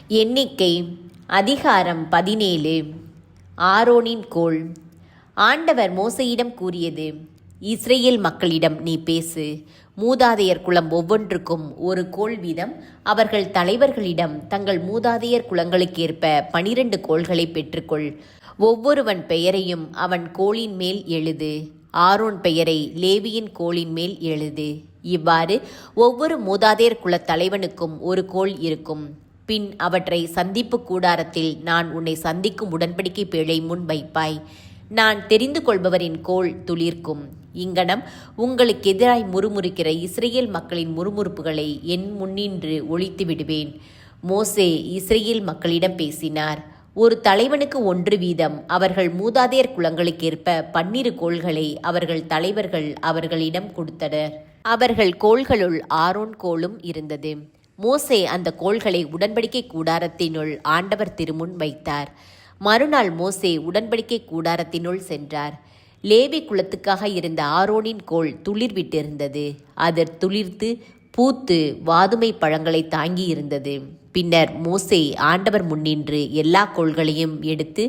எண்ணிக்கை அதிகாரம் 17. ஆரோனின் கோல். ஆண்டவர் மோசேயிடம் கூறியது: இஸ்ரேல் மக்களிடம் நீ பேசு. மூதாதையர் குலம் ஒவ்வொன்றுக்கும் ஒரு கோல் வீதம் அவர்கள் தலைவர்களிடம் தங்கள் மூதாதையர் குலங்களுக்கேற்ப 12 கோல்களை பெற்றுக்கொள். ஒவ்வொருவன் பெயரையும் அவன் கோலின் மேல் எழுது. ஆரோன் பெயரை லேவியின் கோலின் மேல் எழுது. இவ்வாறு ஒவ்வொரு மூதாதையர் குலத் தலைவனுக்கும் ஒரு கோல் இருக்கும். பின் அவற்றை சந்திப்பு கூடாரத்தில் நான் உன்னை சந்திக்கும் உடன்படிக்கை பேழை முன் வைப்பாய். நான் தெரிந்து கொள்பவரின் கோல் துளிர்க்கும். இங்கனம் உங்களுக்கு எதிராய் முறுமுறுக்கிற இஸ்ரேல் மக்களின் முறுமுறுப்புகளை என் முன்னின்று ஒழித்து விடுவேன். மோசே இஸ்ரேல் மக்களிடம் பேசினார். ஒரு தலைவனுக்கு 1 வீதம் அவர்கள் மூதாதையர் குலங்களுக்கேற்ப 12 கோல்களை அவர்கள் தலைவர்கள் அவர்களிடம் கொடுத்தனர். அவர்கள் கோல்களுள் ஆரோன் கோலும் இருந்தது. மோசே அந்த கோல்களை உடன்படிக்கை கூடாரத்தினுள் ஆண்டவர் திருமுன் வைத்தார். மறுநாள் மோசே உடன்படிக்கை கூடாரத்தினுள் சென்றார். லேவி குலத்துக்காக இருந்த ஆரோனின் கோல் துளிர்விட்டிருந்தது. அது துளிர்த்து பூத்து வாதுமை பழங்களை தாங்கி இருந்தது. பின்னர் மோசே ஆண்டவர் முன்னின்று எல்லா கோல்களையும் எடுத்து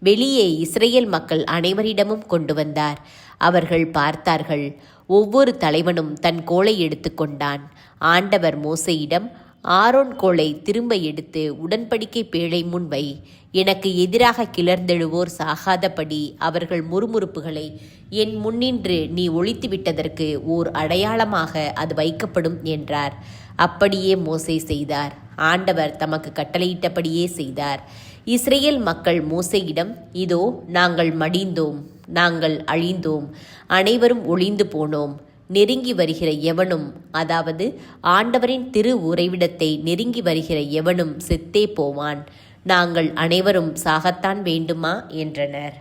வெளியே இஸ்ரேல் மக்கள் அனைவரிடமும் கொண்டு வந்தார். அவர்கள் பார்த்தார்கள். ஒவ்வொரு தலைவனும் தன் கோலை எடுத்து கொண்டான். ஆண்டவர் மோசேயிடம், ஆரோன் கோலை திரும்ப எடுத்து உடன்படிக்கை பேழை முன் வை. எனக்கு எதிராக கிளர்ந்தெழுவோர் சாகாதபடி அவர்கள் முறுமுறுப்புகளை என் முன்னின்று நீ ஒழித்து விட்டதற்கு ஓர் அடையாளமாக அது வைக்கப்படும் என்றார். அப்படியே மோசே செய்தார். ஆண்டவர் தமக்கு கட்டளையிட்டபடியே செய்தார். இஸ்ரேல் மக்கள் மோசேயிடம், இதோ நாங்கள் மடிந்தோம், நாங்கள் அழிந்தோம், அனைவரும் ஒளிந்து போனோம். நெருங்கி வருகிற எவனும், அதாவது ஆண்டவரின் திரு உறைவிடத்தை நெருங்கி வருகிற எவனும் செத்தே போவான். நாங்கள் அனைவரும் சாகத்தான் வேண்டுமா என்றனர்.